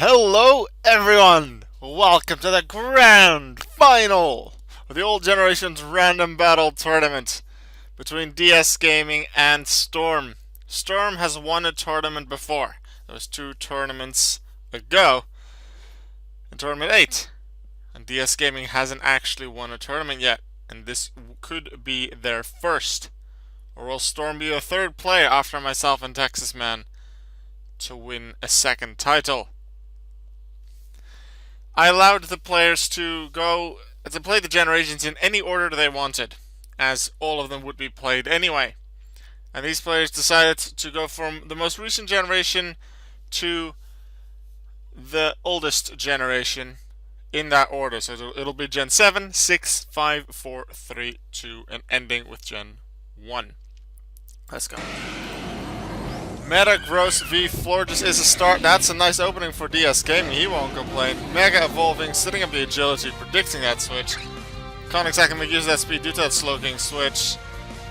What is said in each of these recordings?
Hello, everyone! Welcome to the grand final of the Old Generations Random Battle Tournament between DS Gaming and Storm. Storm has won a tournament before. That was 2 tournaments ago in Tournament 8. And DS Gaming hasn't actually won a tournament yet. And this could be their first. Or will Storm be a third player after myself and Texas Man to win a second title? I allowed the players to play the generations in any order they wanted, as all of them would be played anyway. And these players decided to go from the most recent generation to the oldest generation in that order. So it'll be Gen 7, 6, 5, 4, 3, 2, and ending with Gen 1. Let's go. Metagross v Florges is a start. That's a nice opening for DS Gaming. He won't complain. Mega Evolving, setting up the agility, predicting that switch. Can't exactly make use of that speed due to that Slowking switch.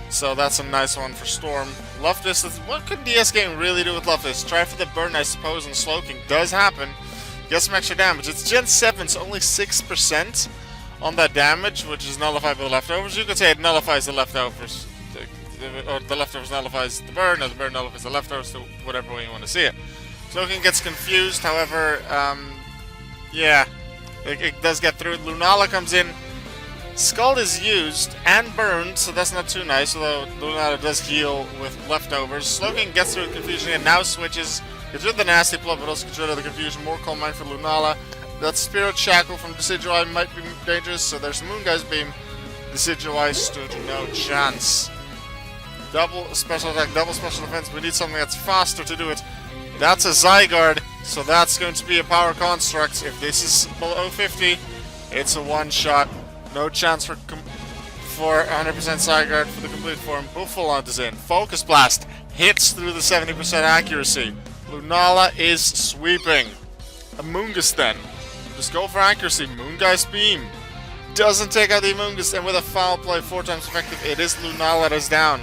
So that's a nice one for Storm. Loftus, what could DS Gaming really do with Loftus? Try for the burn, I suppose, and Slowking does happen. Get some extra damage. It's Gen 7, so only 6% on that damage, which is nullified by the leftovers. You could say it nullifies the leftovers. Or the leftovers nullifies the burn, or the burn nullifies the leftovers, so whatever way you want to see it. Slowking gets confused, however, yeah, it does get through. Lunala comes in. Scald is used and burned, so that's not too nice, although Lunala does heal with leftovers. Slowking gets through confusion and now switches. Gets rid of the nasty blow, but also gets rid of the confusion. More Calm Mind for Lunala. That Spirit Shackle from Decidueye might be dangerous, so there's Moongeist Beam. Decidueye stood no chance. Double special attack, double special defense. We need something that's faster to do it. That's a Zygarde, so that's going to be a power construct. If this is below 50, it's a one-shot. No chance for 100% Zygarde for the complete form. Buffalont is in. Focus Blast hits through the 70% accuracy. Lunala is sweeping. Amoonguss then. Just go for accuracy. Moongeist Beam. Doesn't take out the Amoonguss, and with a foul play 4 times effective, it is Lunala that is down.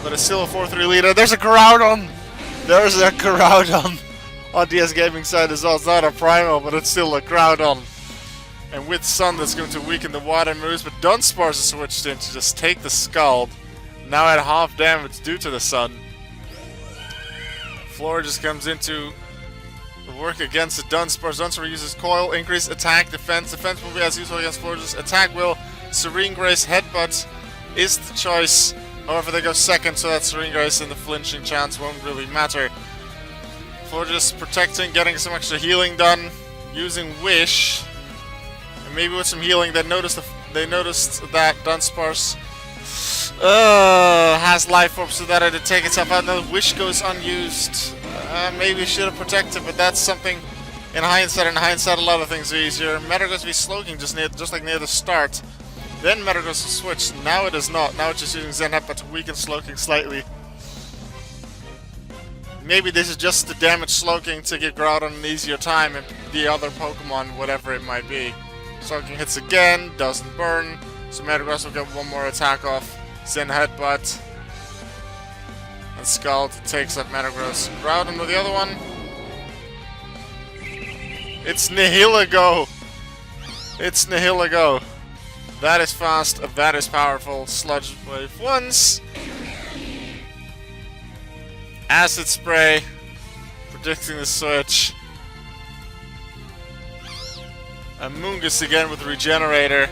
But it's still a 4-3 leader. There's a Groudon! There's a Groudon on DS Gaming side as well. It's not a Primal, but it's still a Groudon. And with Sun, that's going to weaken the water moves. But Dunsparce is switched in to just take the Scald. Now at half damage due to the Sun. Flora just comes in to work against the Dunsparce. Dunsparce uses Coil, increase attack, defense. Defense will be as useful against Florges. Attack will. Serene Grace, Headbutt is the choice. However, they go second, so that Serene Grace and the flinching chance won't really matter. Florges protecting, getting some extra healing done, using Wish. And maybe with some healing, they noticed that Dunsparce has Life Orb, so that it'd take itself out. Now Wish goes unused. Maybe should have protected, but that's something in hindsight. In hindsight, a lot of things are easier. Metagross v Slowking just like near the start. Then Metagross will switch. Now it is not. Now it's just using Zen Headbutt to weaken Slowking slightly. Maybe this is just the damage Slowking to give Groudon an easier time and the other Pokemon, whatever it might be. Slowking hits again, doesn't burn, so Metagross will get one more attack off. Zen Headbutt. And Scald takes up Metagross. Groudon with the other one. It's Nihilego! It's Nihilego. That is fast, that is powerful. Sludge Wave once. Acid Spray. Predicting the switch. Amoonguss again with Regenerator.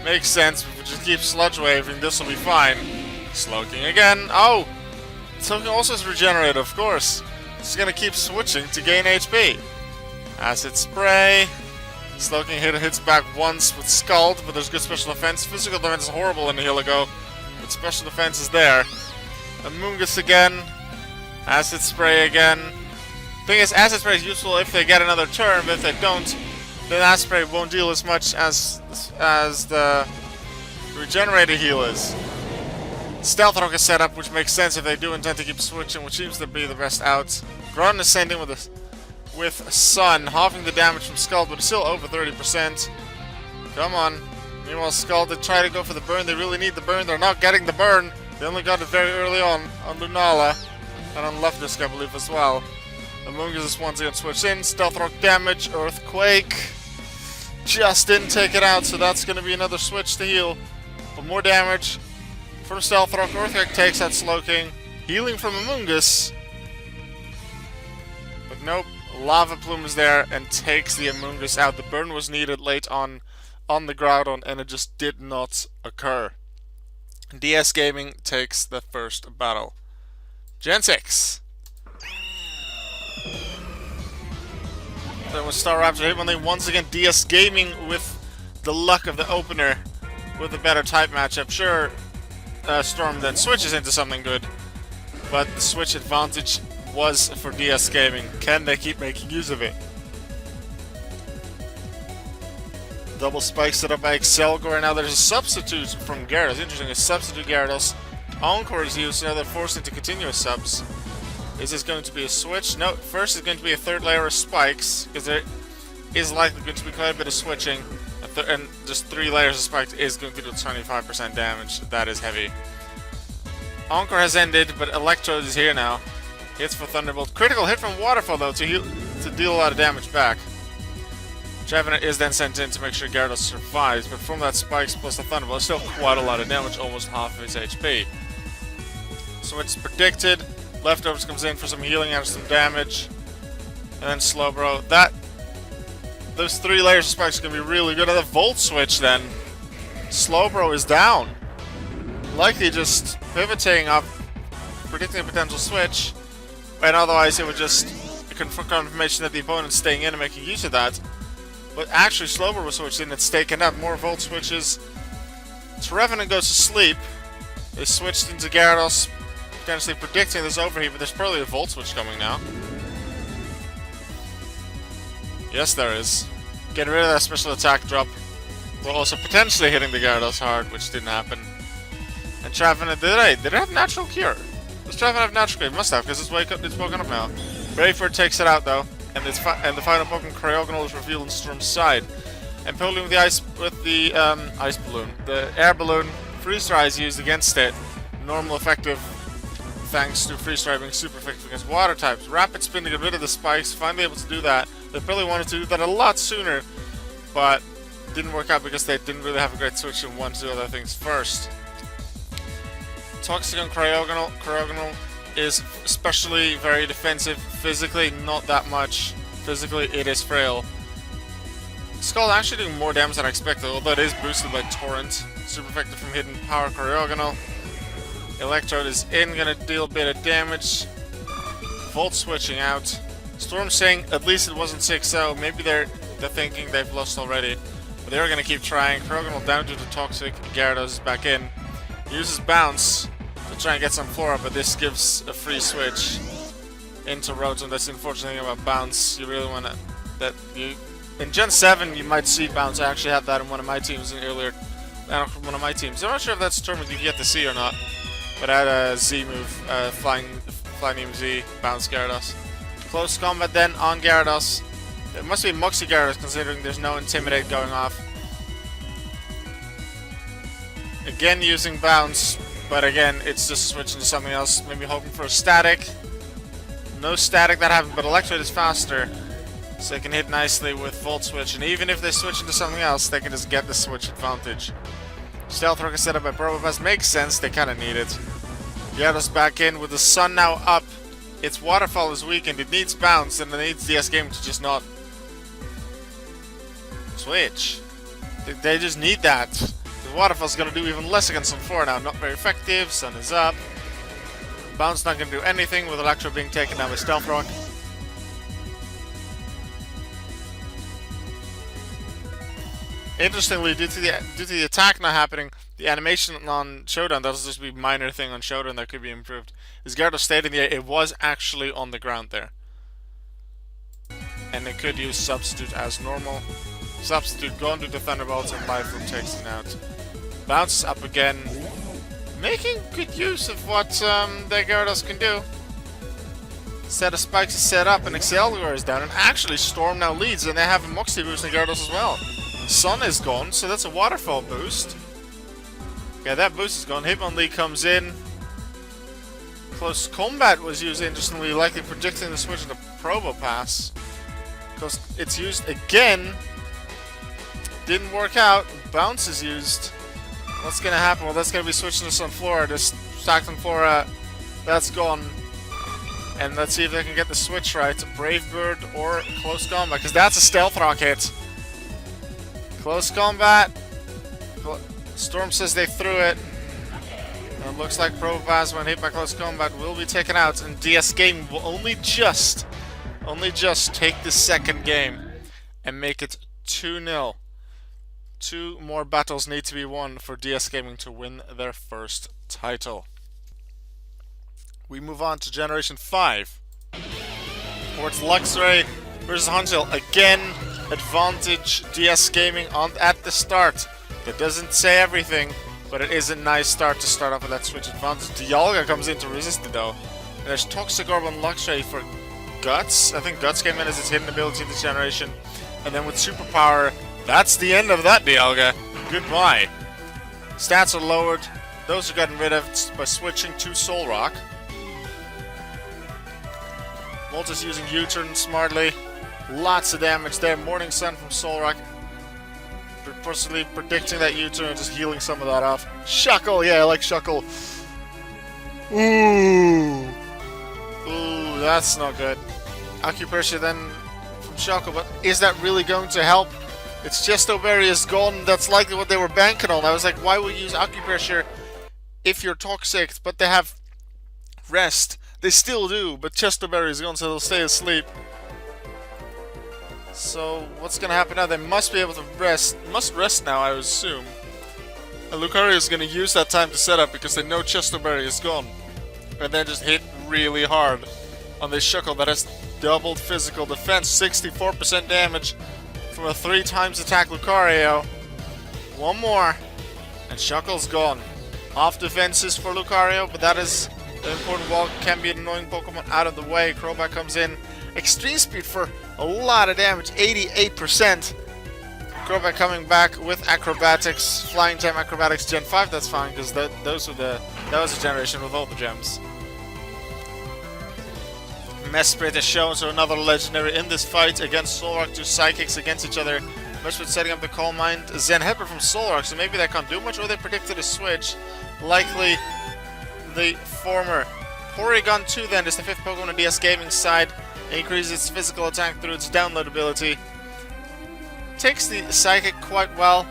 Makes sense, if we just keep Sludge Waving, this will be fine. Slowking again. Oh! Slowking also is Regenerator, of course. Just gonna keep switching to gain HP. Acid Spray. Slowking hits back once with Scald, but there's good special defense. Physical defense is horrible in Nihilego, but special defense is there. Amoonguss again. Acid Spray again. Thing is, Acid Spray is useful if they get another turn, but if they don't, then Acid Spray won't deal as much as the Regenerator heal is. Stealth Rock is set up, which makes sense if they do intend to keep switching, which seems to be the best out. Groudon is sent in with Sun, halving the damage from Scald, but it's still over 30%. Come on. Meanwhile, Scald, they try to go for the burn. They really need the burn. They're not getting the burn. They only got it very early on Lunala. And on Leftisk, I believe, as well. Amoonguss is once again switched in. Stealth Rock damage, Earthquake. Just didn't take it out, so that's going to be another switch to heal. But more damage from Stealth Rock. Earthquake takes that Slowking. Healing from Amoonguss. But nope. Lava Plume is there and takes the Amoonguss out. The burn was needed late on the Groudon, and it just did not occur. DS Gaming takes the first battle. Gen 6. Then with Staraptor Hitmonlee, once again DS Gaming with the luck of the opener with a better type matchup. Sure, Storm then switches into something good, but the switch advantage was for DS Gaming. Can they keep making use of it? Double spike set up by Excelgor. Now there's a substitute from Gyarados. Interesting, a substitute Gyarados. Encore is used, so now they're forced into continuous subs. Is this going to be a switch? No, first it's going to be a third layer of spikes, because there is likely going to be quite a bit of switching. And just 3 layers of spikes is going to do 25% damage. That is heavy. Encore has ended, but Electrode is here now. Hits for Thunderbolt. Critical hit from Waterfall, though, to deal a lot of damage back. Trevenant is then sent in to make sure Gyarados survives, but from that spikes plus the Thunderbolt, still quite a lot of damage, almost half of his HP. So it's predicted. Leftovers comes in for some healing and some damage. And then Slowbro. Those 3 layers of spikes are going to be really good. At the Volt Switch then. Slowbro is down. Likely just pivoting up, predicting a potential switch. And otherwise it would just confirmation that the opponent's staying in and making use of that. But actually Slowbro was switched in, it's taken up. More Volt Switches. Trevenant goes to sleep. They switched into Gyarados, potentially predicting this overheat, but there's probably a Volt Switch coming now. Yes, there is. Getting rid of that special attack drop, while also potentially hitting the Gyarados hard, which didn't happen. And Trevenant, did it have Natural Cure? Does Trevenant have Natural Cure? It must have, because it's woken up now. Brave takes it out though, and the final Pokemon Cryogonal is revealed on Storm's side. And Pokemon with the ice balloon, the air balloon, Freeze Dry is used against it. Normal effective, thanks to Freeze Dry being super effective against water types. Rapid Spin to get rid of the spikes, finally able to do that. They probably wanted to do that a lot sooner, but didn't work out because they didn't really have a great switch and wanted to do other things first. Toxic on Cryogonal. Cryogonal is especially very defensive. Physically, not that much. Physically, it is frail. Skull actually doing more damage than I expected, although it is boosted by Torrent. Super effective from Hidden Power Cryogonal. Electrode is in, gonna deal a bit of damage. Volt switching out. Storm saying at least it wasn't 6-0. Maybe they're thinking they've lost already. But they're gonna keep trying. Cryogonal down due to Toxic. Gyarados is back in. Uses Bounce to try and get some flora, but this gives a free switch into Rotom. That's the unfortunate thing about Bounce. You really wanna in Gen 7 you might see Bounce. I actually had that in one of my teams earlier. One of my teams. I'm not sure if that's a tournament you get to see or not. But I had a Z move, Flying EMZ, Bounce Gyarados. Close combat then on Gyarados. It must be Moxie Gyarados considering there's no Intimidate going off. Again using Bounce, but again it's just switching to something else. Maybe hoping for a Static. No Static, that happened, but Electrode is faster. So they can hit nicely with Volt Switch, and even if they switch into something else, they can just get the switch advantage. Stealth Rock is set up by Probopass, makes sense, they kinda need it. Gyarados back in with the sun now up. Its Waterfall is weakened, it needs Bounce, and it needs DS Game to just not switch. They just need that. The Waterfall's gonna do even less against some 4 now, not very effective, sun is up. Bounce not gonna do anything with Electro being taken down by Stealth Rock. Interestingly, due to the attack not happening, the animation on Showdown, that'll just be a minor thing on Showdown that could be improved. Is Gyarados stayed in the air, it was actually on the ground there. And they could use Substitute as normal. Substitute gone to the Thunderbolts and Life Room takes it out. Bounces up again. Making good use of what their Gyarados can do. Set of spikes is set up and Excelgor is down, and actually Storm now leads and they have a Moxie boost in Gyarados as well. Sun is gone, so that's a Waterfall boost. Okay, that boost is gone. Hitmonlee comes in. Close Combat was used, interestingly, likely predicting the switch into Probopass. Because it's used again. Didn't work out. Bounce is used. What's gonna happen? Well, that's gonna be switching to Sunflora. Just stack Sunflora. That's gone. And let's see if they can get the switch right. Brave Bird or Close Combat, because that's a Stealth Rock hit. Close Combat. Storm says they threw it. And it looks like Probopass, when hit by Close Combat, will be taken out. And DS Gaming will only just take the second game and make it 2-0. 2 more battles need to be won for DS Gaming to win their first title. We move on to Generation 5. Where it's Luxray versus Huntail. Again, advantage DS Gaming at the start. That doesn't say everything, but it is a nice start to start off with that switch advantage. Dialga comes in to resist it though. And there's Toxic Orb on Luxray for Guts. I think Guts came in as its hidden ability this generation. And then with Superpower, that's the end of that Dialga. Goodbye. Stats are lowered. Those are gotten rid of by switching to Solrock. Moltres using U-turn smartly. Lots of damage there. Morning Sun from Solrock. Possibly predicting that U-turn and just healing some of that off. Shuckle, yeah, I like Shuckle. Ooh. Ooh, that's not good. Acupressure then from Shuckle, but is that really going to help? It's Chesto Berry is gone. That's likely what they were banking on. I was like, why would you use Acupressure if you're toxic? But they have Rest. They still do, but Chesto Berry is gone, so they'll stay asleep. So, what's going to happen now? They must be able to rest. Must rest now, I would assume. And Lucario is going to use that time to set up because they know Chesto Berry is gone. And then just hit really hard on this Shuckle that has doubled physical defense. 64% damage from a 3 times attack Lucario. One more. And Shuckle's gone. Off defenses for Lucario, but that is the important wall. Can be an annoying Pokemon out of the way. Crobat comes in. Extreme Speed for a lot of damage, 88%. Crobat coming back with Acrobatics, Flying Time Acrobatics Gen 5, that's fine, because that was a generation with all the gems. Mesprit is shown, so another legendary in this fight against Solrock. 2 Psychics against each other. Mesprit setting up the Calm Mind. Zen Hipper from Solrock, so maybe they can't do much, or they predicted a switch. Likely the former. Porygon 2 then is the 5th Pokemon on DS Gaming side. Increases its physical attack through its download ability. Takes the Psychic quite well.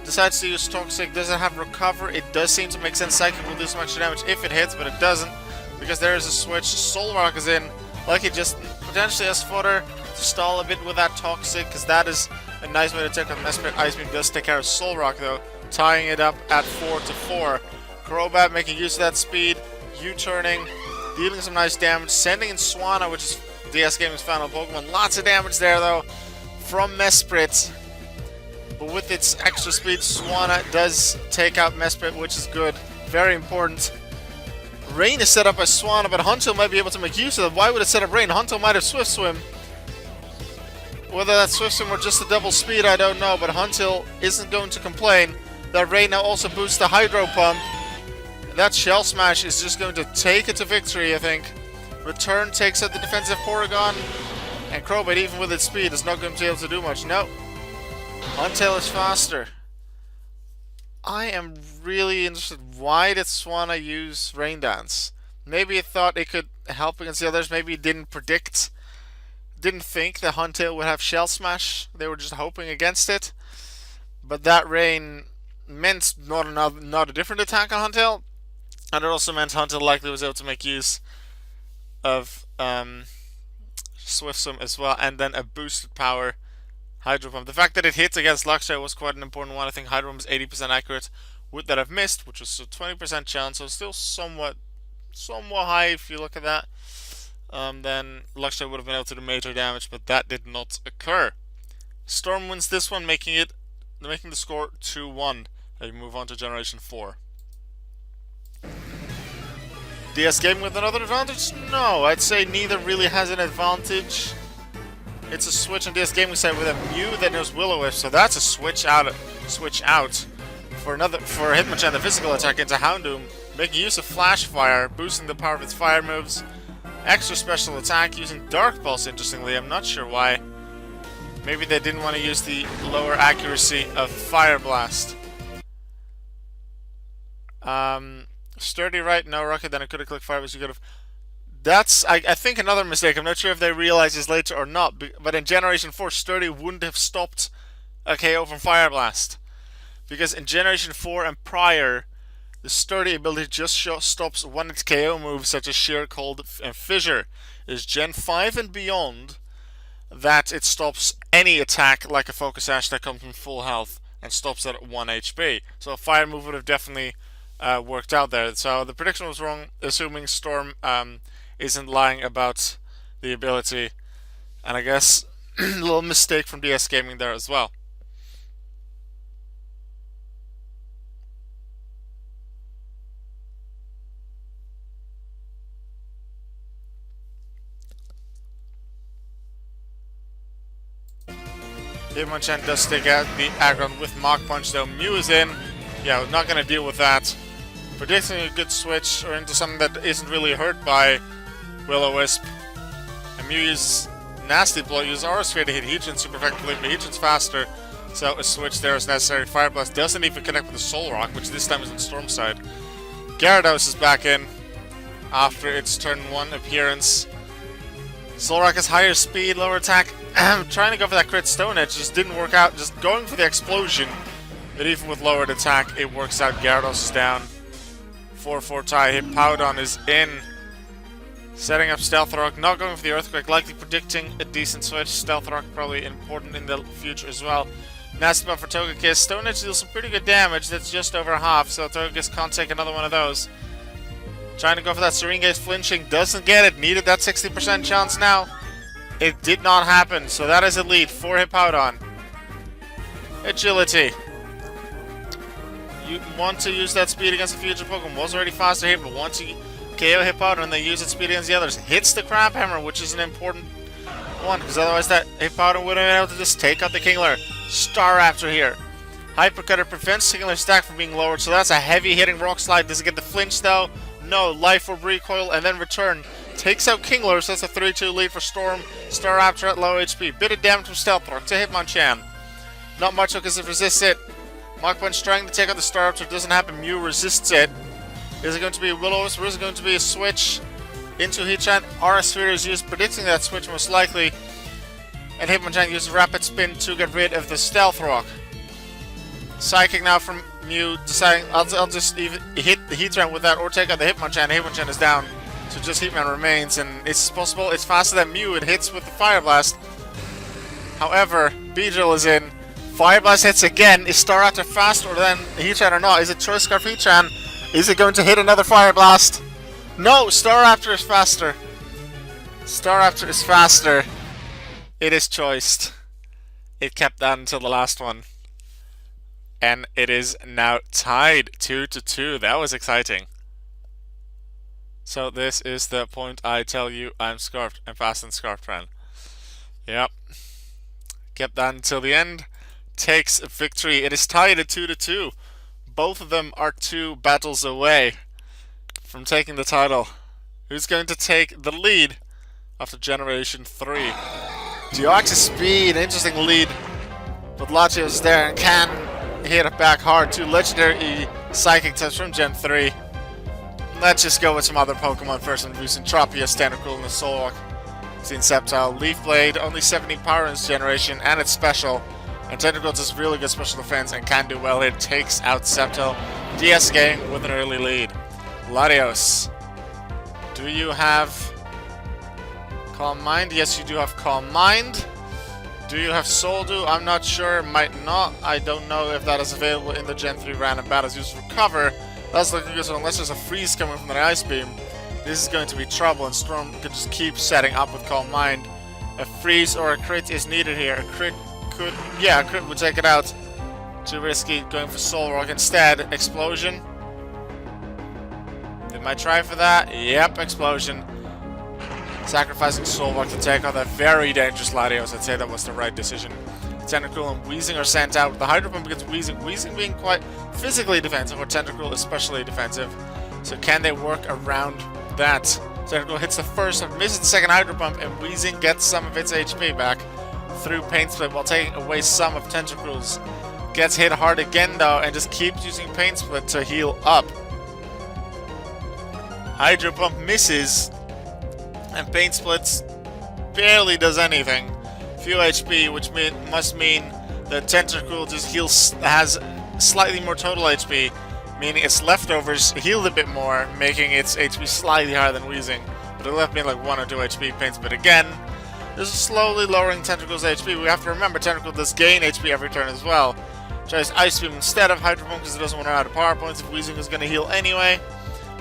Decides to use Toxic. Doesn't have Recover. It does seem to make sense. Psychic will do some extra damage if it hits, but it doesn't. Because there is a switch. Solrock is in. Like it just potentially has fodder to stall a bit with that Toxic. Because that is a nice way to take on Mesprit. Ice Beam does take care of Solrock though. Tying it up at 4-4. Crobat making use of that speed. U-turning. Dealing some nice damage. Sending in Swanna, which is DS Gaming's final Pokemon. Lots of damage there though from Mesprit. But with its extra speed, Swanna does take out Mesprit, which is good. Very important. Rain is set up by Swanna, but Huntail might be able to make use of it. Why would it set up Rain? Huntail might have Swift Swim. Whether that Swift Swim or just a double speed, I don't know, but Huntail isn't going to complain. That Rain now also boosts the Hydro Pump. That Shell Smash is just going to take it to victory, I think. Return takes out the defensive Porygon, and Crobat, even with its speed, is not going to be able to do much. No. Huntail is faster. I am really interested. Why did Swanna use Rain Dance? Maybe it thought it could help against the others. Maybe it didn't think that Huntail would have Shell Smash. They were just hoping against it. But that Rain meant not a different attack on Huntail. And it also meant Huntail likely was able to make use of Swift Swim as well, and then a boosted power Hydro Pump. The fact that it hits against Luxray was quite an important one. I think Hydro Pump is 80% accurate. Would that have missed, which was a 20% chance, so still somewhat high if you look at that. Then Luxray would have been able to do major damage, but that did not occur. Storm wins this one, making the score 2-1. And we move on to Generation 4. DS Gaming with another advantage? No, I'd say neither really has an advantage. It's a switch on DS Gaming side with a Mew that knows Will-O-Wisp, so that's a switch out for Hitmonchan, the physical attack into Houndoom. making use of Flash Fire, boosting the power of its fire moves. Extra special attack using Dark Pulse, interestingly. I'm not sure why. Maybe they didn't want to use the lower accuracy of Fire Blast. Sturdy, right? No, Rocket, then I could have clicked Fire Blast. You could have... That's, I think, another mistake. I'm not sure if they realize this later or not, but in Generation 4, Sturdy wouldn't have stopped a KO from Fire Blast. Because in Generation 4 and prior, the Sturdy ability just stops one of its KO moves, such as Sheer, Cold, and Fissure. It is Gen 5 and beyond that it stops any attack like a Focus Sash that comes from full health and stops at 1 HP. So a fire move would have definitely worked out there. So the prediction was wrong, assuming Storm isn't lying about the ability. And I guess a little mistake from DS Gaming there as well. Hitmonchan does take out the aggron with Mach Punch though. Mew is in. Yeah, we're not going to deal with that. Predicting a good switch or into something that isn't really hurt by Will-O-Wisp. And Mew uses Nasty Blow, uses Aura Sphere to hit Heatran super effectively, but Heatran's faster, so a switch there is necessary. Fire Blast doesn't even connect with the Soul Rock, which this time is on Storm side. Gyarados is back in after its turn 1 appearance. Soul Rock has higher speed, lower attack. Trying to go for that crit Stone Edge just didn't work out. Just going for the explosion, but even with lowered attack, it works out. Gyarados is down. 4-4 tie. Hippowdon is in. Setting up Stealth Rock, not going for the Earthquake, likely predicting a decent switch. Stealth Rock probably important in the future as well. Nasty Buff for Togekiss. Stone Edge deals some pretty good damage, that's just over half, so Togekiss can't take another one of those. Trying to go for that Serene Gaze, flinching, doesn't get it, needed that 60% chance now. It did not happen, so that is a lead for Hippowdon. Agility. You want to use that speed against a future Pokemon, was already faster here, but once you KO Hippowdon and they use its speed against the others, hits the Crab Hammer, which is an important one, because otherwise that Hippowdon wouldn't have been able to just take out the Kingler. Staraptor here. Hyper Cutter prevents Kingler's stack from being lowered, so that's a heavy hitting Rock Slide. Does it get the flinch though? No. Life Orb recoil and then return. Takes out Kingler, so that's a 3-2 lead for Storm. Staraptor at low HP. Bit of damage from Stealth Rock to Hitmonchan. Not much because it resists it. Mach Punch trying to take out the Staraptor, doesn't happen. Mew resists it. Is it going to be a Will-O-Wisp or is it going to be a switch into Heatran? Aura Sphere is used, predicting that switch most likely. And Hitmonchan uses Rapid Spin to get rid of the Stealth Rock. Psychic now from Mew, deciding I'll just even hit the Heatran with that or take out the Hitmonchan. Hitmonchan is down, so just Heatman remains, and it's possible it's faster than Mew. It hits with the Fire Blast. However, Beedrill is in. Fire Blast hits again. Is Staraptor faster than Heatran or not? Is it Choice Scarf Heatran? Is it going to hit another Fire Blast? No, Staraptor is faster. Staraptor is faster. It is choiced. It kept that until the last one. And it is now tied 2-2. That was exciting. So this is the point I tell you I'm scarfed. I'm fast and scarfed, friend. Yep. Kept that until the end. Takes a victory. It is tied at 2-2. Both of them are 2 battles away from taking the title. Who's going to take the lead after Generation 3? Deoxys Speed, interesting lead. But Latios there and can hit it back hard. 2 legendary Psychic types from Gen 3. Let's just go with some other Pokemon first and use Entropia, Standard Cool, and the Solrock. Seen Sceptile, Leaf Blade, only 70 power in this generation, and it's special. And Tentacruel does really good special defense and can do well. It takes out Sceptile. DS game with an early lead. Latios, do you have Calm Mind? Yes, you do have Calm Mind. Do you have Soul Dew? I'm not sure. Might not. I don't know if that is available in the Gen 3 random battles. Use Recover. That's looking good, so unless there's a freeze coming from the Ice Beam, this is going to be trouble, and Storm can just keep setting up with Calm Mind. A freeze or a crit is needed here. A crit could... yeah, a crit would take it out. Too risky going for Solrock instead. Explosion. They might try for that. Yep, Explosion. Sacrificing Solrock to take out that very dangerous Latios. I'd say that was the right decision. Tentacruel and Weezing are sent out. The Hydro Pump against Weezing. Weezing being quite physically defensive, or Tentacruel especially defensive. So can they work around that? Tentacruel hits the first, misses the second Hydro Pump, and Weezing gets some of its HP back through Pain Split while taking away some of Tentacruel's. Gets hit hard again though, and just keeps using Pain Split to heal up. Hydro Pump misses, and Pain Split barely does anything. Few HP, which must mean that Tentacruel just has slightly more total HP, meaning its leftovers healed a bit more, making its HP slightly higher than Weezing. But it left me like 1 or 2 HP. Pain Split again. This is slowly lowering Tentacruel's HP. We have to remember Tentacruel does gain HP every turn as well. Tries Ice Beam instead of Hydro Pump because it doesn't want to run out of power points if Weezing is going to heal anyway.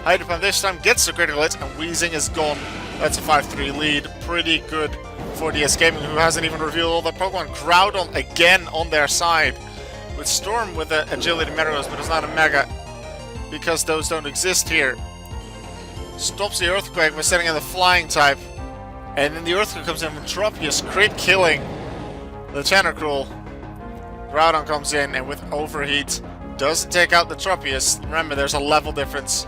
Hydro Pump this time gets the critical hit, and Weezing is gone. That's a 5-3 lead. Pretty good for DS Gaming, who hasn't even revealed all their Pokemon. Groudon again on their side. With Storm with the Agility Metagross, but it's not a Mega, because those don't exist here. Stops the Earthquake by setting in the Flying type. And then the Earthquake comes in from Tropius, crit killing the Tentacruel. Groudon comes in, and with Overheat, doesn't take out the Tropius. Remember, there's a level difference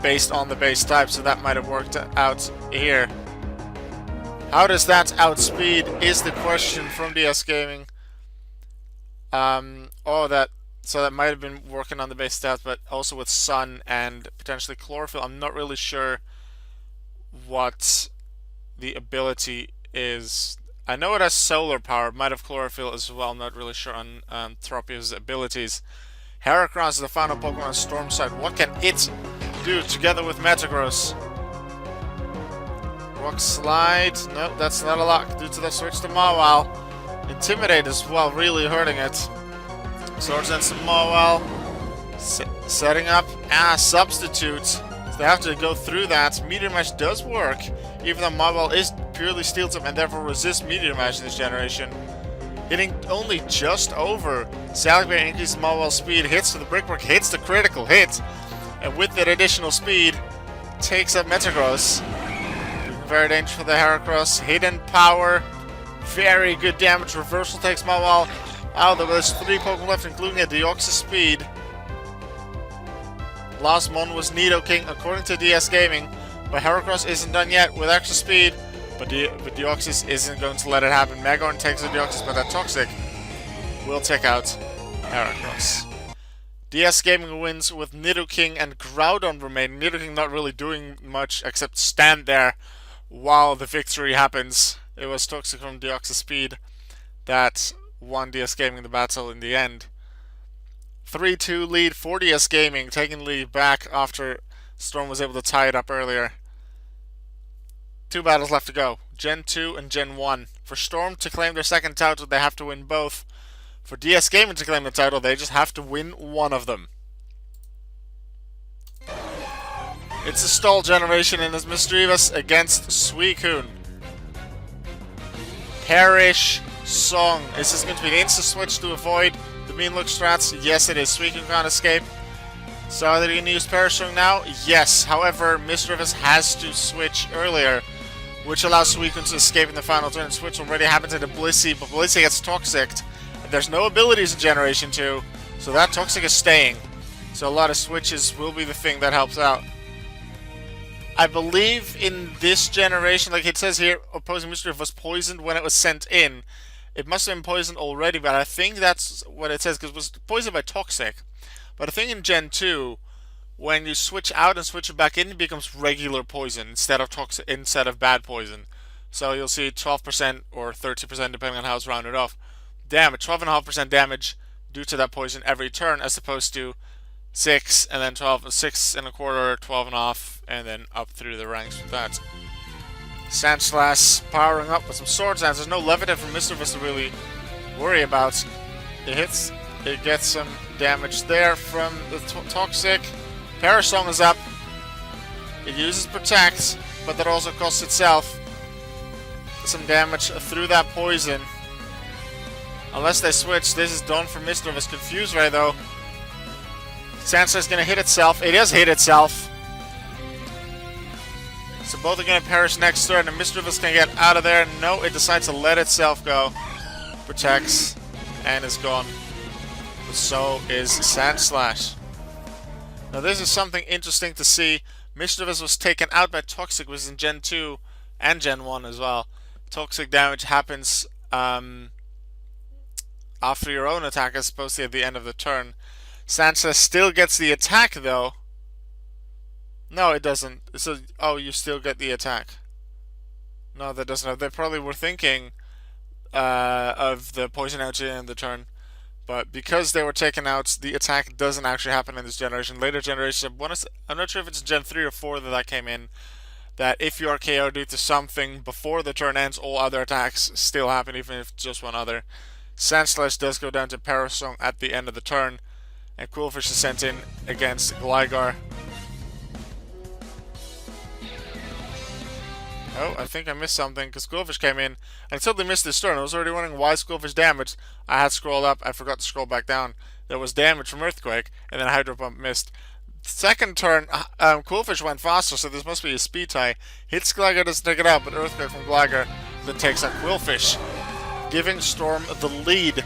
based on the base type, so that might have worked out here. How does that outspeed is the question from DS Gaming. So that might have been working on the base stats, but also with Sun and potentially Chlorophyll. I'm not really sure what the ability is. I know it has solar power, might have Chlorophyll as well. I'm not really sure on Tropius' abilities. Heracross is the final Pokemon on Storm side. What can it do together with Metagross? Rock Slide. No, that's not a lock due to the switch to Mawile. Intimidate as well, really hurting it. Swords and some Mawile. Setting up Substitute. So they have to go through that. Meteor Mash does work, even though Mawile is purely Steel type and therefore resists Meteor Mash in this generation. Hitting only just over. Salicbane increases Mawile's speed, hits to the Brickwork, hits the critical hit, and with that additional speed, takes up Metagross. Very dangerous for the Heracross. Hidden Power. Very good damage. Reversal takes Mawile out. There's 3 Pokemon left, including a Deoxys Speed. Last one was Nidoking, according to DS Gaming. But Heracross isn't done yet with extra speed. But Deoxys isn't going to let it happen. Magorn takes the Deoxys, but that Toxic will take out Heracross. DS Gaming wins with Nidoking and Groudon remaining. Nidoking not really doing much except stand there while the victory happens. It was Toxic from Deoxys Speed that won DS Gaming the battle in the end. 3-2 lead for DS Gaming, taking the lead back after Storm was able to tie it up earlier. 2 battles left to go, Gen 2 and Gen 1. For Storm to claim their second title, they have to win both. For DS Gaming to claim the title, they just have to win one of them. It's a stall generation and it's Misdreavus against Suicune. Perish Song. Is this going to be an insta-switch to avoid the mean look strats? Yes, it is. Suicune can't escape. So are they going to use Perish Song now? Yes. However, Misdreavus has to switch earlier, which allows Suicune to escape in the final turn. Switch already happened to the Blissey, but Blissey gets Toxic. And there's no abilities in Generation 2, so that Toxic is staying. So a lot of switches will be the thing that helps out. I believe in this generation, like it says here, opposing Misdreavus was poisoned when it was sent in. It must have been poisoned already, but I think that's what it says, because it was poisoned by Toxic. But I think in Gen 2, when you switch out and switch it back in, it becomes regular poison instead of toxic, instead of bad poison. So you'll see 12% or 30% depending on how it's rounded off. Damage, 12.5% damage due to that poison every turn, as opposed to 6 and then 12, 6 and a quarter, 12.5, and then up through the ranks with that. Sandslash powering up with some Sword Dance. There's no Levitate from Misdreavus to really worry about. It hits, it gets some damage there from the Toxic. Perish Song is up. It uses Protect, but that also costs itself some damage through that poison. Unless they switch, this is done for Misdreavus. Confused Ray though. Sandslash is going to hit itself. It has hit itself. So both are going to perish next turn, and Misdreavus can get out of there. No, it decides to let itself go. Protects, and is gone. But so is Sandslash. Now this is something interesting to see. Mischievous was taken out by Toxic, which is in Gen 2 and Gen 1 as well. Toxic damage happens after your own attack as opposed to at the end of the turn. Sanchez still gets the attack though. No, it doesn't. So, oh, you still get the attack. No, that doesn't have. They probably were thinking of the poison out in the turn. But because they were taken out, the attack doesn't actually happen in this generation. Later generations, I'm not sure if it's Gen 3 or 4 that came in, that if you are KO due to something before the turn ends, all other attacks still happen, even if just one other. Sandslash does go down to Parasong at the end of the turn, and Qwilfish is sent in against Gligar. Oh, I think I missed something, because Qwilfish came in. I totally missed this turn. I was already wondering why is Qwilfish damaged. I had scrolled up, I forgot to scroll back down. There was damage from Earthquake, and then Hydro Pump missed. Second turn, Qwilfish went faster, so this must be a speed tie. Hits Gligar, doesn't take it out, but Earthquake from Gligar then takes out Qwilfish, giving Storm the lead.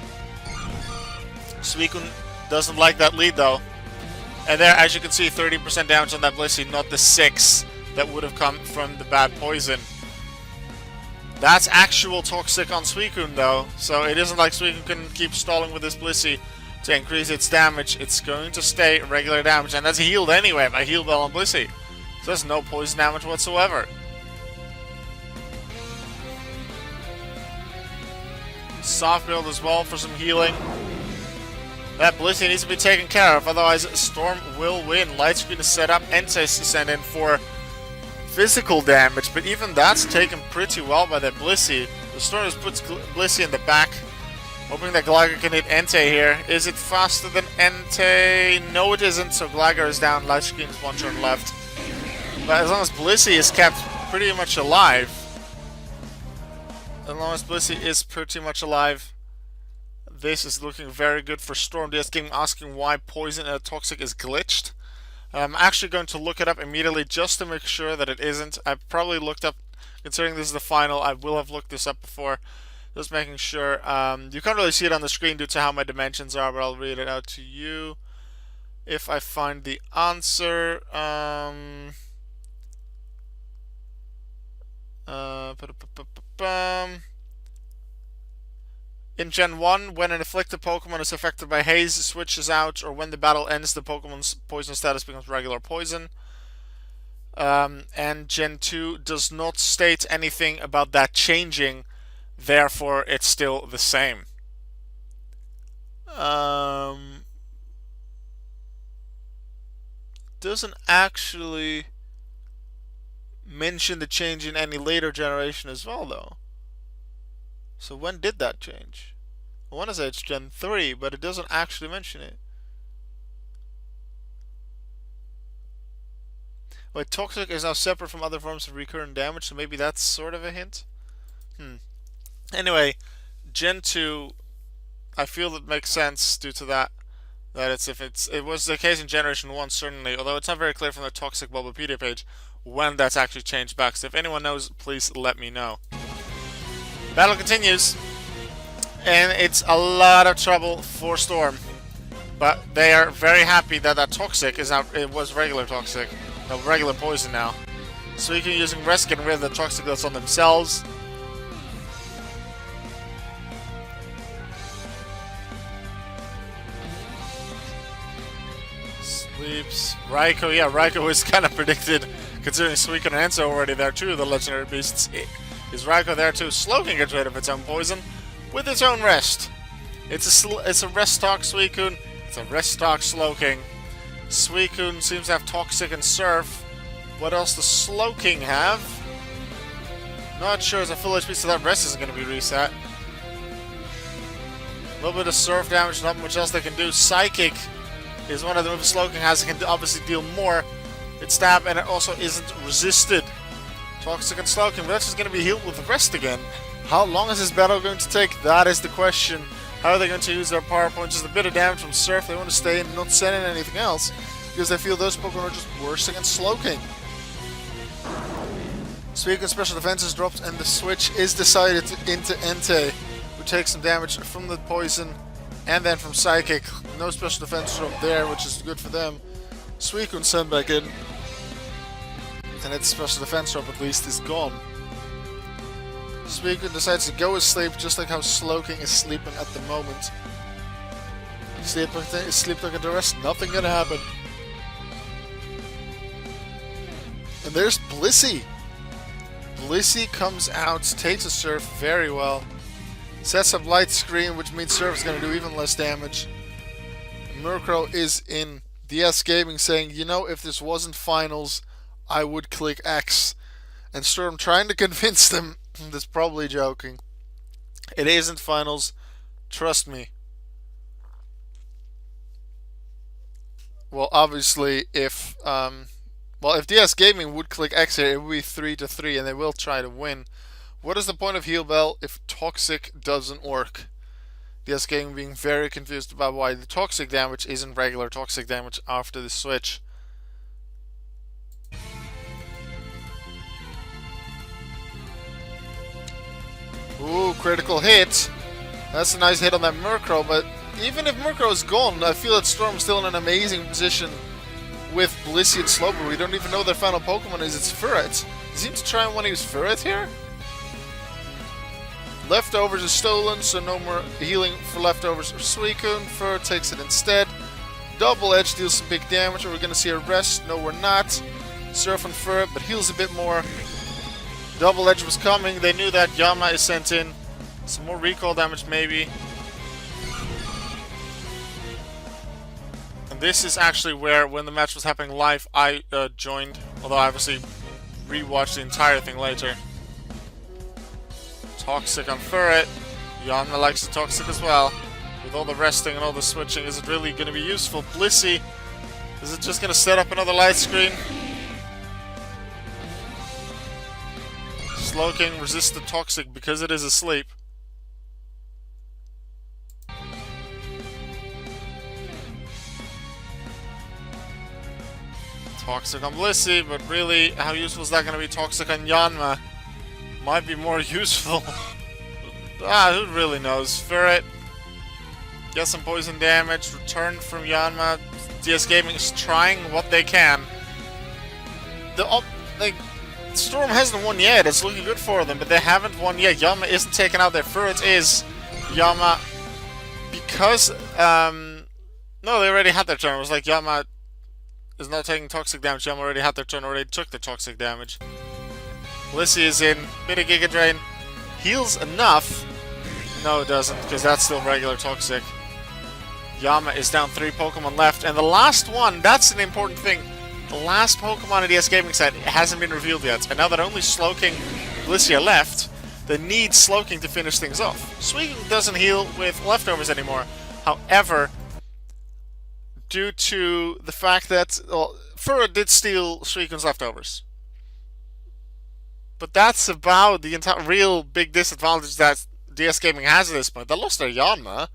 Suicune doesn't like that lead, though. And there, as you can see, 30% damage on that Blissey, not the 6 that would have come from the bad poison. That's actual Toxic on Suicune though, so it isn't like Suicune can keep stalling with this Blissey to increase its damage. It's going to stay regular damage, and that's healed anyway by Heal Bell on Blissey. So there's no poison damage whatsoever. Soft build as well for some healing. That Blissey needs to be taken care of, otherwise Storm will win. Light Screen is set up, Entei to send in for physical damage, but even that's taken pretty well by that Blissey. The Storm just puts Blissey in the back, hoping that Gligar can hit Entei here. Is it faster than Entei? No, it isn't, so Gligar is down. Light Screen is one turn left. But as long as Blissey is kept pretty much alive, this is looking very good for Storm. DS Game asking why Poison Toxic is glitched. I'm actually going to look it up immediately just to make sure that it isn't. I've probably looked up, considering this is the final, I will have looked this up before. Just making sure. You can't really see it on the screen due to how my dimensions are, but I'll read it out to you if I find the answer. In Gen 1, when an afflicted Pokemon is affected by Haze, switches out, or when the battle ends, the Pokemon's poison status becomes regular poison. And Gen 2 does not state anything about that changing, therefore it's still the same. Doesn't actually mention the change in any later generation as well, though. So when did that change? I want to say it's Gen 3, but it doesn't actually mention it. Wait, Toxic is now separate from other forms of recurrent damage, so maybe that's sort of a hint? Anyway, Gen 2, I feel it makes sense due to that. It was the case in Generation 1, certainly, although it's not very clear from the Toxic Bulbapedia page when that's actually changed back. So if anyone knows, please let me know. Battle continues, and it's a lot of trouble for Storm, but they are very happy that that Toxic is now, it was regular Toxic, no, regular poison now. So you can using Rest, getting rid of the Toxic that's on themselves. Sleeps. Raikou, yeah, Raikou is kind of predicted, considering Suicune and Enzo already there too, the legendary beasts. Is Raikou there too? Slowking gets rid of its own poison with its own rest. It's a rest stock Suicune. It's a rest stock Slowking. Suicune seems to have Toxic and Surf. What else does Slowking have? Not sure. It's a full HP, so that rest isn't going to be reset. A little bit of Surf damage, not much else they can do. Psychic is one of the moves Slowking has. It can obviously deal more. It's stab, and it also isn't resisted. Toxic and Slowking, but that's just going to be healed with the rest again. How long is this battle going to take? That is the question. How are they going to use their power points? Just a bit of damage from Surf. They want to stay and not send in anything else, because they feel those Pokemon are just worse against Slowking. Suicune special defense is dropped, and the switch is decided into Entei, who takes some damage from the poison and then from Psychic. No special defense drop there, which is good for them. Suicune sent back in. And its special defense drop at least is gone. Suicune decides to go asleep just like how Slowking is sleeping at the moment. Sleep like the rest, nothing gonna happen. And there's Blissey. Blissey comes out, takes a Surf very well. Sets up Light Screen, which means Surf is gonna do even less damage. And Murkrow is in. DS Gaming saying, you know, if this wasn't finals, I would click X. And Storm trying to convince them, that's probably joking. It isn't finals, trust me. Well, obviously, if DS Gaming would click X here, it would be 3-3, and they will try to win. What is the point of Heal Bell if Toxic doesn't work? DS Gaming being very confused about why the Toxic damage isn't regular Toxic damage after the switch. Ooh, critical hit. That's a nice hit on that Murkrow, but even if Murkrow is gone, I feel that Storm's still in an amazing position with Blissey and Slowbro. We don't even know their final Pokemon is. It's Furret. He seems to try and want to use Furret here. Leftovers is stolen, so no more healing for Leftovers or Suicune. Furret takes it instead. Double Edge deals some big damage. Are we going to see a rest? No, we're not. Surf on Furret, but heals a bit more. Double Edge was coming. They knew that. Yama is sent in. Some more recall damage, maybe. And this is actually where, when the match was happening live, I joined. Although I obviously rewatched the entire thing later. Toxic on Furret. Yama likes the Toxic as well. With all the resting and all the switching, is it really going to be useful? Blissey, is it just going to set up another Light Screen? Slowking resists the Toxic because it is asleep. Toxic on Blissey, but really, how useful is that going to be? Toxic on Yanma might be more useful. Who really knows? Furret, get some poison damage, return from Yanma. DS Gaming is trying what they can. Storm hasn't won yet, it's looking good for them, but they haven't won yet. Yama isn't taken out there. Furret is. Yama, because, no, they already had their turn. It was like Yama is not taking Toxic damage. Yama already had their turn, already took the Toxic damage. Blissey is in. Bit of Giga Drain. Heals enough. No, it doesn't, because that's still regular Toxic. Yama is down 3 Pokemon left, and the last one, that's an important thing. The last Pokemon in DS Gaming set hasn't been revealed yet, and now that only Slowking and Blissey are left, they need Slowking to finish things off. Suicune doesn't heal with Leftovers anymore. However, due to the fact that Furret did steal Suicune's Leftovers. But that's about the entire real big disadvantage that DS Gaming has at this point. They lost their Yanma.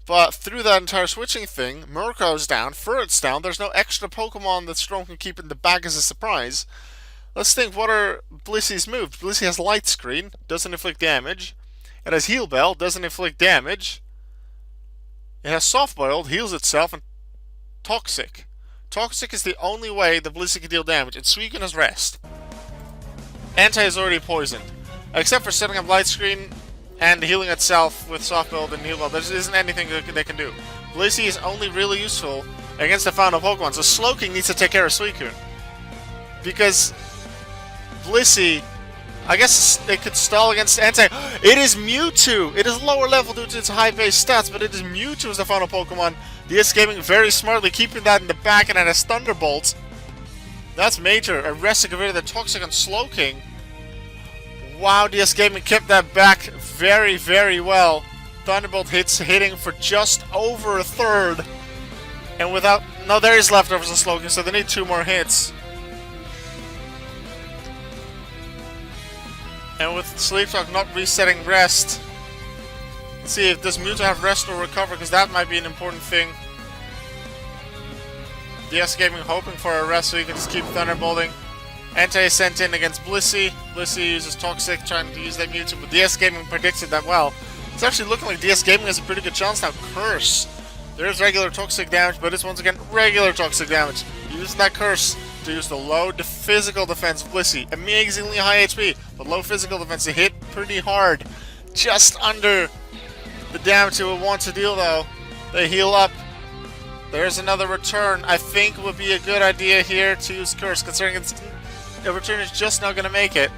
But through that entire switching thing, Murkrow's down, Furret's down, there's no extra Pokemon that Storm can keep in the bag as a surprise. Let's think, what are Blissey's moves? Blissey has Light Screen, doesn't inflict damage. It has Heal Bell, doesn't inflict damage. It has Soft Boiled, heals itself, and Toxic. Toxic is the only way that Blissey can deal damage, and Suicune has Rest. Entei is already poisoned. Except for setting up Light Screen and healing itself with Soft Build and Heal Bell, there isn't anything they can do. Blissey is only really useful against the final Pokemon, so Slowking needs to take care of Suicune. Because Blissey, I guess they could stall against Entei. It is Mewtwo! It is lower level due to its high base stats, but it is Mewtwo as the final Pokemon. DS Gaming very smartly keeping that in the back, and it has Thunderbolt. That's major. Arrest to get rid of the Toxic on Slowking. Wow, DS Gaming kept that back very, very well. Thunderbolt hitting for just over a third. And without... No, there is Leftovers on Slowking, so they need 2 more hits. And with Sleep Talk not resetting Rest. Let's see, does Mewtwo have Rest or Recover, because that might be an important thing. DS Gaming hoping for a Rest so you can just keep Thunderbolting. Entei is sent in against Blissey. Blissey uses Toxic, trying to use that Mewtwo, but DS Gaming predicted that well. It's actually looking like DS Gaming has a pretty good chance now. Curse. There's regular toxic damage, but it's once again regular toxic damage. Using that curse to use the low physical defense of Blissey. Amazingly high HP, but low physical defense to hit pretty hard. Just under the damage it would want to deal though. They heal up. There's another return. I think would be a good idea here to use curse, considering a return is just not going to make it.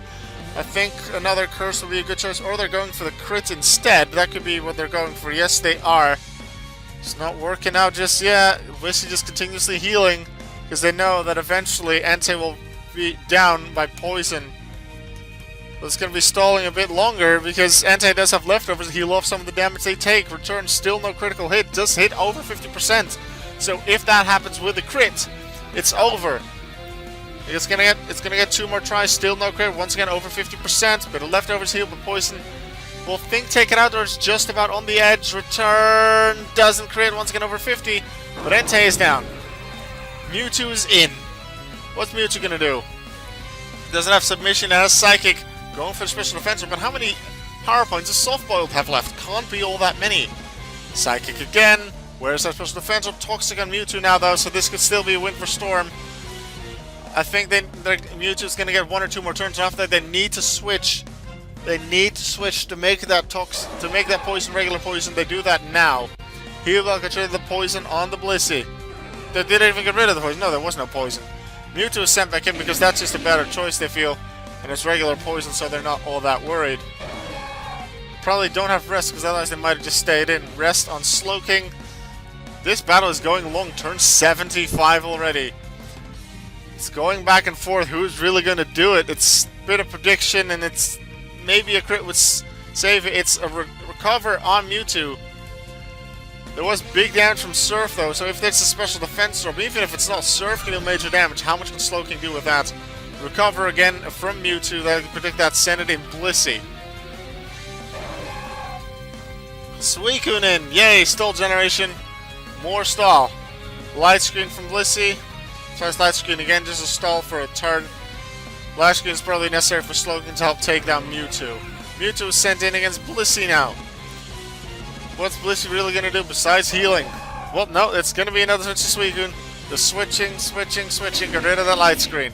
I think another curse would be a good choice, or they're going for the crit instead. That could be what they're going for. Yes, they are. It's not working out just yet. Blissey just continuously healing, because they know that eventually Entei will be down by poison. But it's going to be stalling a bit longer, because Entei does have leftovers to heal off some of the damage they take. Return still no critical hit, does hit over 50%. So if that happens with the crit, it's over. It's gonna get 2 more tries, still no crit, once again over 50%, but the leftovers heal, but poison will take it out, or it's just about on the edge. Return doesn't crit, once again over 50, but Entei is down. Mewtwo is in. What's Mewtwo gonna do? Doesn't have submission, has psychic, going for the special defense, but how many power points does Soft Boiled have left? Can't be all that many. Psychic again, where's that special defense? Toxic on Mewtwo now though, so this could still be a win for Storm. I think Mewtwo's going to get 1 or 2 more turns after that. They need to switch. They need to switch to make that poison regular poison. They do that now. He will get rid of the poison on the Blissey. They didn't even get rid of the poison. No, there was no poison. Mewtwo is sent back in because that's just a better choice, they feel. And it's regular poison, so they're not all that worried. Probably don't have rest because otherwise they might have just stayed in. Rest on Slowking. This battle is going long. Turn 75 already. It's going back and forth. Who's really going to do it? It's a bit of prediction, and it's maybe a crit would save it. It's a recover on Mewtwo. There was big damage from Surf, though, so if there's a special defense storm, even if it's not, Surf can do major damage. How much can Slowking do with that? Recover again from Mewtwo. That can predict that. Send it in Blissey. Suicune in. Yay, stall generation. More stall. Light screen from Blissey. Tries light screen again, just a stall for a turn. Light screen is probably necessary for Slowking to help take down Mewtwo. Mewtwo is sent in against Blissey now. What's Blissey really going to do besides healing? Well, no, it's going to be another switch to Suicune. The switching, get rid of the light screen.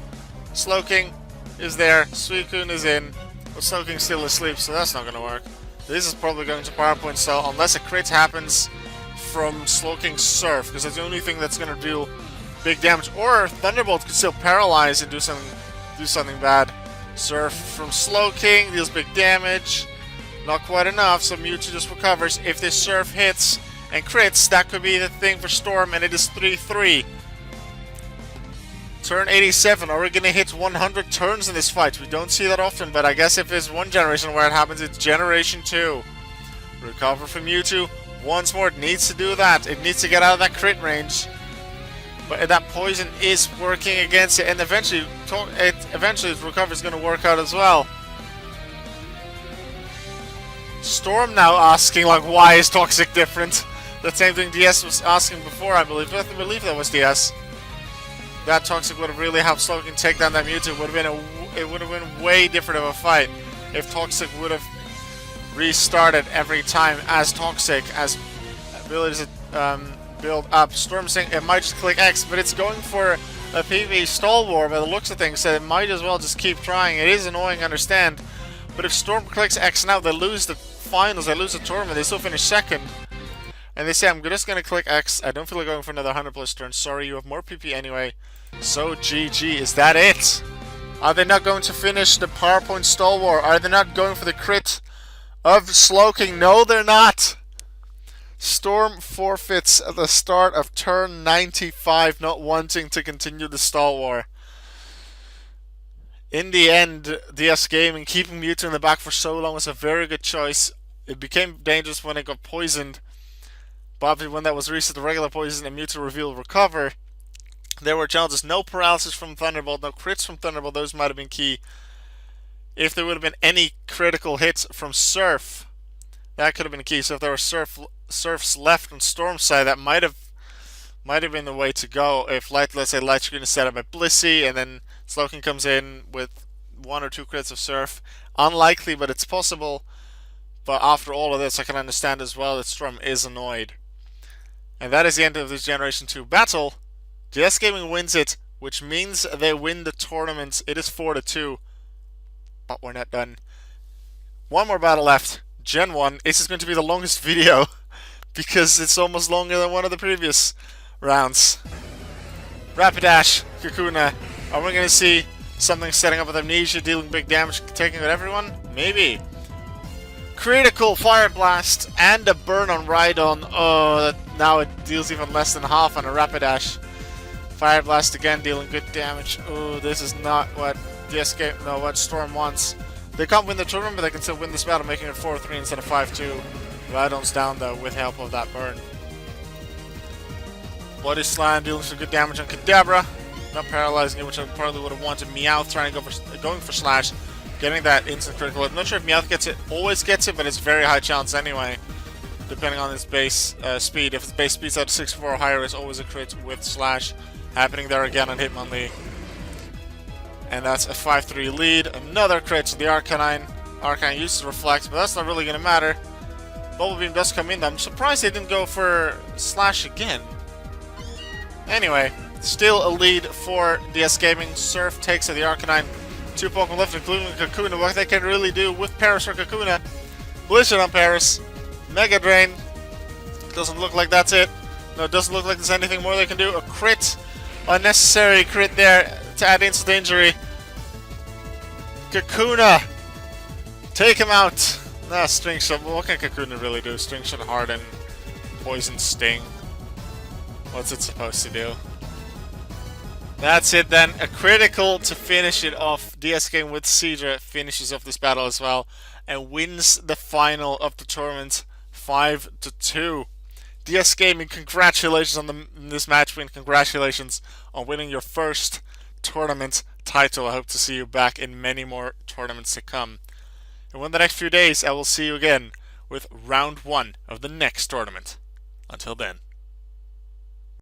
Slowking is there, Suicune is in, but Slowking's still asleep, so that's not going to work. This is probably going to power point stall unless a crit happens from Slowking's Surf, because that's the only thing that's going to do big damage. Or Thunderbolt could still paralyze and do something bad. Surf from Slowking deals big damage. Not quite enough, so Mewtwo just recovers. If this Surf hits and crits, that could be the thing for Storm, and it is 3-3. Turn 87. Are we going to hit 100 turns in this fight? We don't see that often, but I guess if there's one generation where it happens, it's Generation 2. Recover from Mewtwo. Once more, it needs to do that. It needs to get out of that crit range. But that poison is working against it, and eventually its recovery is going to work out as well. Storm now asking, like, why is Toxic different? The same thing DS was asking before, I believe. I believe that was DS. That Toxic would have really helped Slowking take down that Mewtwo. It would have been way different of a fight if Toxic would have restarted every time as Toxic, as abilities build up. Storm saying it might just click X, but it's going for a PvE stall war by the looks of things, so it might as well just keep trying. It is annoying, I understand, but if Storm clicks X now, they lose the finals, they lose the tournament, they still finish second. And they say, I'm just going to click X, I don't feel like going for another 100 plus turns, sorry, you have more PP anyway, so GG. Is that it? Are they not going to finish the PowerPoint stall war? Are they not going for the crit of Slowking? No, they're not! Storm forfeits at the start of turn 95, not wanting to continue the stall war. In the end, DS Gaming keeping Mewtwo in the back for so long was a very good choice. It became dangerous when it got poisoned. But when that was reset to regular poison and Mewtwo revealed recover, there were challenges. No paralysis from Thunderbolt, no crits from Thunderbolt. Those might have been key. If there would have been any critical hits from Surf, that could have been key. So if there were Surfs left on Storm's side, that might have been the way to go. If let's say Light Screen is set up by Blissey and then Slowking comes in with 1 or 2 crits of Surf. Unlikely, but it's possible. But after all of this, I can understand as well that Storm is annoyed. And that is the end of this Generation 2 battle. DS Gaming wins it, which means they win the tournament. It is 4-2. But we're not done. One more battle left. Gen 1. This is going to be the longest video because it's almost longer than one of the previous rounds. Rapidash, Kakuna. Are we going to see something setting up with Amnesia, dealing big damage, taking out everyone? Maybe. Critical Fire Blast and a burn on Rhydon. Oh, now it deals even less than half on a Rapidash. Fire Blast again, dealing good damage. Oh, this is not what what Storm wants. They can't win the tournament, but they can still win this battle, making it 4-3 instead of 5-2. Rhydon's down though, with help of that burn. Bloody Slam dealing some good damage on Kadabra. Not paralyzing it, which I probably would have wanted. Meowth trying to going for Slash. Getting that instant critical. I'm not sure if Meowth gets it, always gets it, but it's very high chance anyway. Depending on its base speed. If its base speed's at 64 or higher, it's always a crit with Slash. Happening there again on Hitmonlee. And that's a 5-3 lead. Another crit to the Arcanine. Arcanine uses Reflect, but that's not really going to matter. Bubble Beam does come in. I'm surprised they didn't go for Slash again. Anyway, still a lead for DS Gaming. Surf takes out the Arcanine. 2 Pokemon left, including Kakuna. What they can really do with Paris or Kakuna. Blizzard on Paris. Mega Drain. Doesn't look like that's it. No, it doesn't look like there's anything more they can do. A crit. Unnecessary crit there to add instant injury. Kakuna. Take him out. Nah, String Shot. What can Kakuna really do? String Shot, Harden, Poison Sting. What's it supposed to do? That's it then. A critical to finish it off. DS Gaming with Seadra finishes off this battle as well and wins the final of the tournament 5-2. DS Gaming, congratulations on this match win. Congratulations on winning your first tournament title. I hope to see you back in many more tournaments to come. And in the next few days, I will see you again with round 1 of the next tournament. Until then.